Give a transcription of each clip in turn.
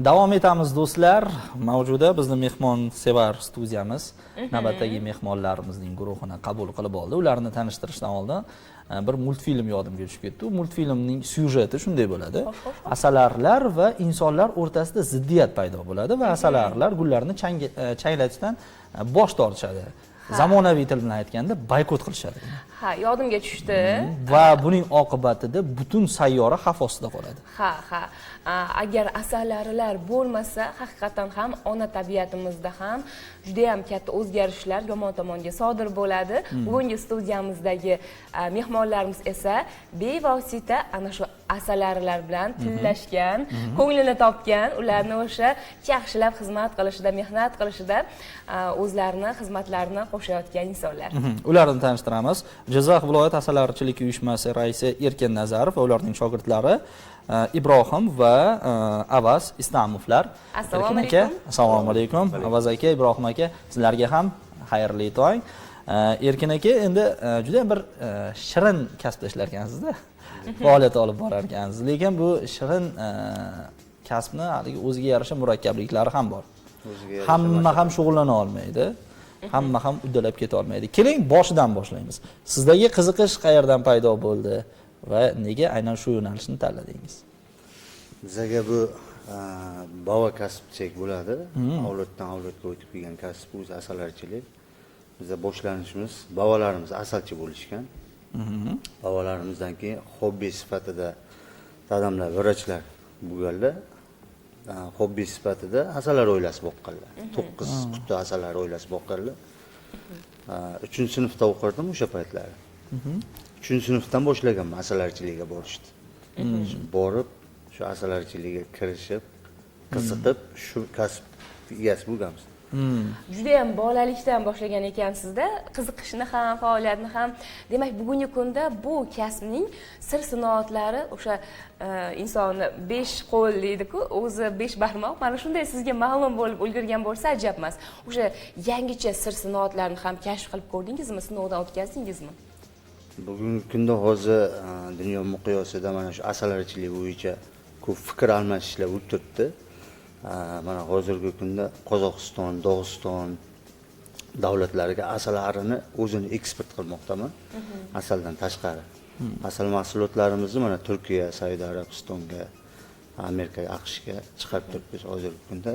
Davom etamiz do'stlar. Mavjuda bizning mehmonsevar studiyamiz navbatdagi mehmonlarimizning guruhini qabul qilib oldi. Ularni tanishtirishdan oldin bir multfilm yodimga tushib ketdi. Multfilmning syujeti shunday bo'ladi. Asalarilar va insonlar o'rtasida ziddiyat paydo bo'ladi va asalarilar gullarni changlatishdan bosh tortishadi. Zamonaviy til bilan aytganda boykot qilishadi. Ha, yodimga tushdi. Va buning oqibatida butun sayyora xavf ostida qoladi. Ha. Agar asalarilar bo'lmasa, haqiqatan ham ona tabiatimizda ham juda ham katta o'zgarishlar yomon tomonga sodir bo'ladi. Bugungi studiyamizdagi mehmonlarimiz esa bevosita ana shu asalarilar bilan tillashgan, ko'nglini topgan, ularni o'sha yaxshilab xizmat qilishida, mehnat qilishida o'zlarini xizmatlarini qo'shayotgan insonlar. Ularni tanishtiramiz. Jizzax viloyat asalarichilik uyushmasi raisi Erkin Nazarov va ularning shogirdlari Ibrohim va Avaz Islamovlar. Assalomu alaykum. Assalomu alaykum. Avaz aka, Ibrohim aka, sizlarga ham xayrli tong. Erkin aka endi juda bir shirin kasbda ishlar ekansizda. Faoliyat olib borar ekansiz. Lekin bu shirin kasbni haligi o'ziga yarasha murakkabliklari ham bor. Hamma ham shug'ullana olmaydi. Hamma ham uddalab keta olmaydi. Keling, boshidan boshlaymiz. Sizdagi qiziqish qayerdan paydo bo'ldi va nega aynan shu yo'nalishni tanladingiz? Bizaga bu bova kasbchek bo'ladi. Avloddan avlodga o'tib kelgan kasb o'zi asalarichilik. Bizda boshlanishimiz bobolarimiz asalchi bo'lishgan. Bobolarimizdan keyin hobbi sifatida dadamlar vrachlar bo'lganlar. Hobbi sifatida asalar oilasi boqqanlar. 9 quti asalar oilasi boqqanlar. 3-sinfda o'qirdim o'sha paytlari. 3-sinfdan boshlaganman asalarchilikka borishdi. Borib, shu asalarchilikka kirishib, qiziqib, shu kasb egasi bo'lganmiz. Juda ham bolalikdan boshlagan ekansizda, qiziqishni ham, faoliyatni ham. Demak, bugungi kunda bu kasbning sir-sinoatlari o'sha insonni 5 qo'l deydi-ku, o'zi 5 barmoq. Mana shunday sizga ma'lum bo'lib ulgurgan bo'lsa ajab emas. O'sha yangicha sir-sinoatlarni ham kashf qilib ko'rdingizmi, sinovdan o'tkazdingizmi? Bugungi kunda hozir dunyo miqyosida mana shu asalarichilik bo'yicha ko'p fikr almashishlar bo'lib turibdi. Mana hozirgi kunda Qozog'iston, Dog'iston davlatlariga asalarini o'zini eksport qilmoqdaman. Asaldan tashqari. Asal mahsulotlarimizni mana Turkiya, Saudiya Arabistonga, Amerikaga, AQShga chiqarib turibmiz hozirgi kunda.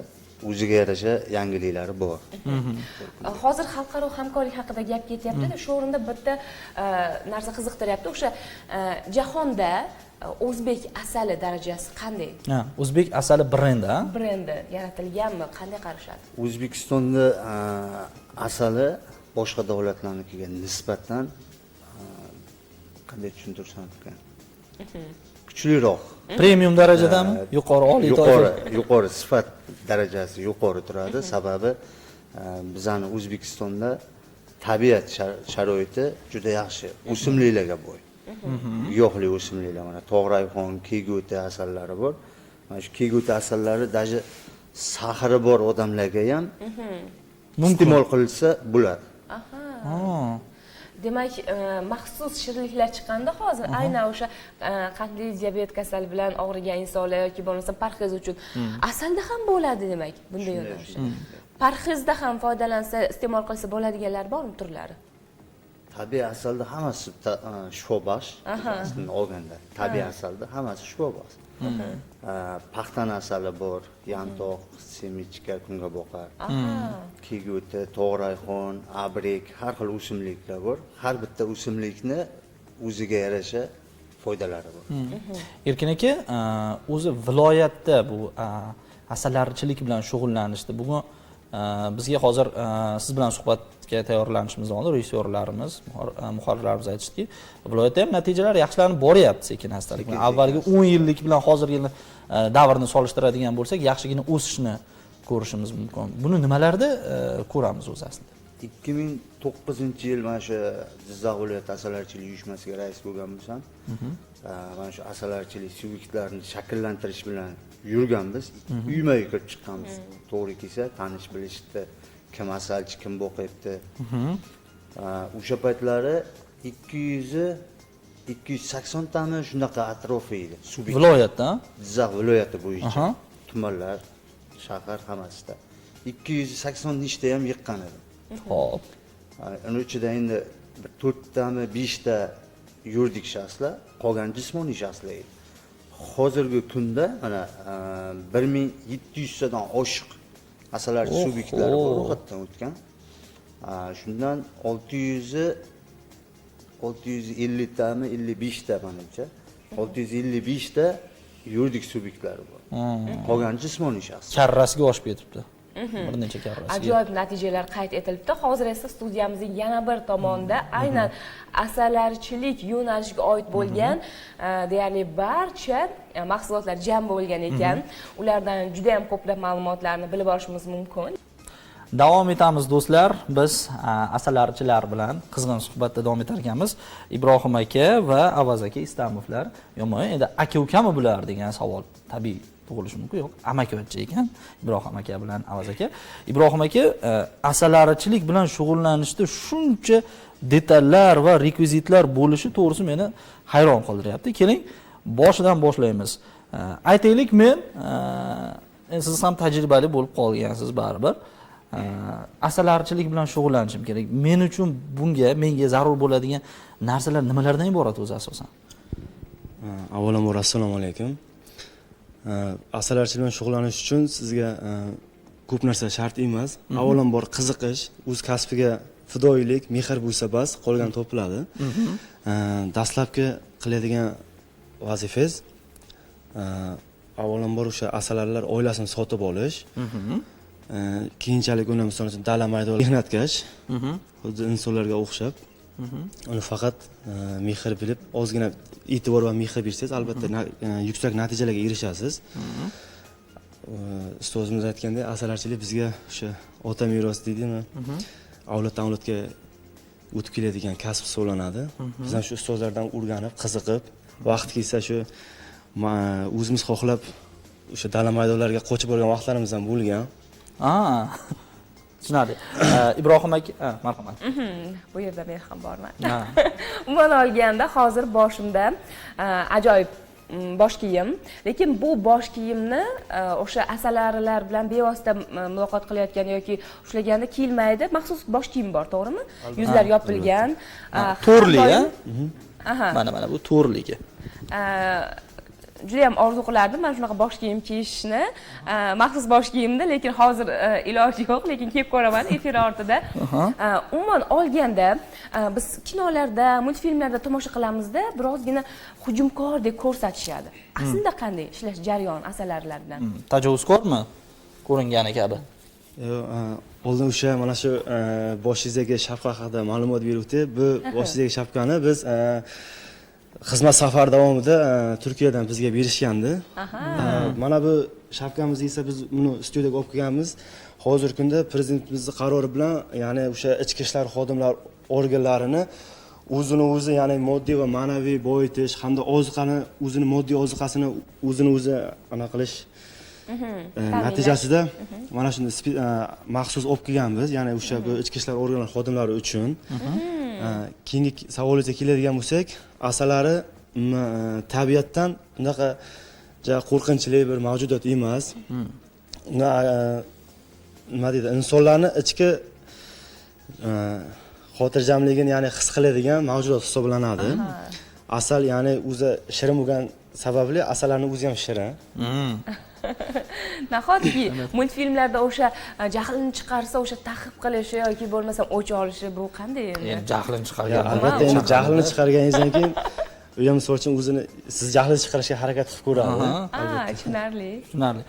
O'ziga yarasha yangiliklari bor. Hozir xalqaro hamkorlik haqida gap ketyapti-da, shu o'rinda bitta narsa qiziqtiryapti. O'sha jahonda o'zbek asali darajasi qanday? O'zbek asali brendi, Brendi yaratilganmi? Qanday qarashadi? O'zbekistonda asali boshqa davlatlarnikiga nisbatan qanday tushuntirsam ekan? Kuchliroq. Premium darajadami? Yuqori, oliy toifa. Yuqori sifat darajasi yuqori turadi. Sababi bizani O'zbekistonda tabiat sharoiti juda yaxshi. O'simliklarga boy. Giyohli o'simliklar, mana tog'rayxon, keygoti asallari bor. Mana shu keygoti asallari даже sahri bor odamlarga ham iste'mol qilsa bo'ladi. Demak, maxsus shirinliklar chiqqanda hozir aynan o'sha qandli diabet kasali bilan og'rigan insonlar yoki bo'lmasa parhez uchun asalda ham bo'ladi demak bunday yo'nalish. Parhezda ham foydalansa, iste'mol qilsa bo'ladiganlar bormi turlari? Tabiiy asalda hammasi shifobaxsh. Aslini olganda tabiiy asalda hammasi shifobaxsh. Paxtan asali bor, yantoq, semichka, kungaboqar, keygoti, tog'rayxon, abrek, har xil o'simliklar bor. Har bitta o'simlikni o'ziga yarasha foydalari bor. Erkin aka, o'zi viloyatda bu asalarichilik bilan shug'ullanishdi. Bugun bizga hozir siz bilan suhbatga tayyorlanishimizdan oldin rejissyorlarimiz, muharrirlarimiz aytishdiki, viloyatda ham natijalar yaxshilanib boryapti sekin-astalik. Avvalgi 10 yillik bilan hozirgi davrni solishtiradigan bo'lsak, yaxshigina o'sishni ko'rishimiz mumkin. Buni nimalarda ko'ramiz o'zi aslida? 2009-yil mana shu Jizzax viloyat asalarichilik uyushmasiga rais bo'lgan bo'lsam, mana shu asalarichilik subyektlarini shakllantirish bilan yurganmiz. Uymaga kirib chiqqanmiz. To'g'ri kelsa, tanish bilishdi, kim asalchi, kim boqyapti. O'sha paytlari 280 tami shunaqa atrofi edi. Viloyatda, Jizzax viloyati bo'yicha tumanlar shahar hammasida. 280 nechta ham yiqqan edim. Xo'p. Uning ichida endi 4 tami 5 ta yuridik shaxslar, qolgan jismoniy shaxslar edi. Hozirgi kunda mana 1700 tadan oshiq asalari subyektlari bor ro'yxatdan o'tgan. Shundan 650 tami 55 ta menimcha 655 ta yuridik subyektlari bor. Qolgan jismoniy shaxs. Karrasiga oshib ketibdi. Bir necha karrasiga. Ajoyib natijalar qayd etilibdi. Hozir esa studiyamizning yana bir tomonida aynan asalarichilik yo'nalishiga oid bo'lgan deyarli barcha mahsulotlar jam bo'lgan ekan. Ulardan juda ham ko'plab ma'lumotlarni bilib olishimiz mumkin. Davom etamiz do'stlar. Biz asalarichilar bilan qizg'in suhbatda davom etar ekanmiz. Ibrohim aka va Avaz aka Istamovlar yomon. Endi aka-ukami bular degan savol tabiiy tug'ilishi mumkin. Yo'q, amaki-o'g'il ekan Ibrohim aka bilan Avaz aka. Ibrohim aka asalarichilik bilan shug'ullanishda shuncha detallar va rekvizitlar bo'lishi to'g'risi meni hayron qoldiryapti. Keling, boshidan boshlaymiz. Aytaylik, men siz ham tajribali bo'lib qolgansiz baribir. Asalarichilik bilan shug'ullanishim kerak. Men uchun menga zarur bo'ladigan narsalar nimalardan iborat o'zi asosan? Avvalambor assalomu alaykum. Asalarichilik bilan shug'ullanish uchun sizga ko'p narsa shart emas. Avvalambor qiziqish, o'z kasbiga fidoyilik, mehr bo'lsa bas, qolgan topiladi. Dastlabki qiladigan vazifangiz avvalambor o'sha asalarilar oilasini sotib olish. Keyinchalik uni misol uchun dala maydonda mehnatkash, xuddi insonlarga o'xshab, uni faqat mehr bilib, ozgina e'tibor va mehr bersangiz, albatta yuksak natijalarga erishasiz. Ustozimiz aytgandek, asalarichilik bizga o'sha ota meros deydimi, avloddan avlodga o'tib keladigan kasb hisoblanadi. Biz ham shu ustozlardan o'rganib, qiziqib, vaqt kelsa shu o'zimiz xohlab o'sha dala maydonlarga qochib borgan vaqtlarimiz ham bo'lgan. Tushunarli. Ibrohim aka, marhamat. Bu yerda men ham borman. Umuman olganda hozir boshimda ajoyib bosh kiyim, lekin bu bosh kiyimni o'sha asalarilar bilan bevosita muloqot qilayotgan yoki ushlaganda kiyilmaydi. Maxsus bosh kiyim bor, to'g'rimi? Yuzlar yopilgan. To'rli, mana bu to'rligi. Juda ham orzu qilardim mana shunaqa bosh kiyim kiyishni, maxsus bosh kiyimda, lekin hozir iloji yo'q, lekin kiyib ko'raman efir ortida. Umuman olganda biz kinolarda, multfilmlarda tomosha qilamizda, birozgina hujumkordek ko'rsatishadi. Aslida qanday ishlash jarayoni asalarilar bilan? Tajovuzkormi? Ko'ringani kabi. Oldin o'sha mana shu boshingizdagi shapka haqida ma'lumot berib o'tdi. Bu boshingizdagi shapkani biz xizmat safari davomida Turkiyadan bizga berishgandi. Mana bu shapkamizni esa biz buni studiyaga olib kelganmiz. Hozirgi kunda prezidentimizning qarori bilan, ya'ni o'sha ichki ishlar xodimlar organlarini o'zini-o'zi, ya'ni moddiy va ma'naviy boyitish hamda oziqani, o'zini moddiy oziqasini o'zini-o'zi ana qilish natijasida mana shuni maxsus olib kelganmiz. Ya'ni o'sha bu ichki ishlar organlari xodimlari uchun. Keyingi savolingizga keladigan bo'lsak, asalari tabiatdan unaqa qo'rqinchli bir mavjudot emas. Nima deydi, insonlarning ichki xotirjamligini, ya'ni his qiladigan mavjudot hisoblanadi. Asal, ya'ni o'zi shirin bo'lgan sababli asallarning o'zi ham shirin. Nahotki multfilmlarda o'sha jahlini chiqarsa, o'sha ta'qib qilishi yoki bo'lmasa o'ch olishi, bu qanday endi? Jahlini chiqargan. Albatta, endi jahlini chiqarganingizdan keyin u ham misol uchun o'zini siz jahlini chiqarishga harakat qilib ko'radi. Tushunarli. Tushunarli.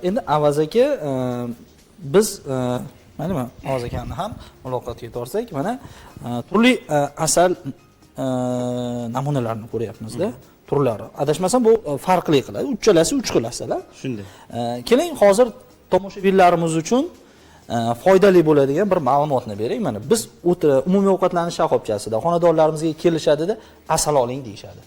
Endi Avaz aka, biz mana Avaz akani ham muloqotga tortsak, mana turli asal namunalarini ko'ryapmiz-da. Turlari. Adashmasam bu farqli qiladi. Uchalasi 3 xil asalar. Shunday. Keling, hozir tomoshabinlarimiz uchun foydali bo'ladigan bir ma'lumotni beray. Mana biz umumiy ovqatlanish shoxobchasida xonadonlarimizga kelishadida asal oling deyshadi.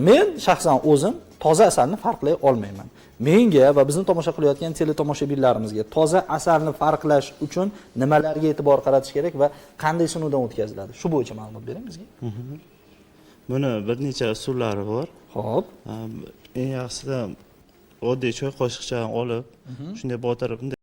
Men shaxsan o'zim toza asalni farqlay olmayman. Menga va bizni tomosha qilayotgan teletomoshabinlarimizga toza asalni farqlash uchun nimalarga e'tibor qaratish kerak va qanday sinovdan o'tkaziladi? Shu bo'yicha ma'lumot bering bizga. Buni bir necha usullari bor. Xo'p. Eng yaxshisi oddiy choy qoshiqchani olib, shunday botirib,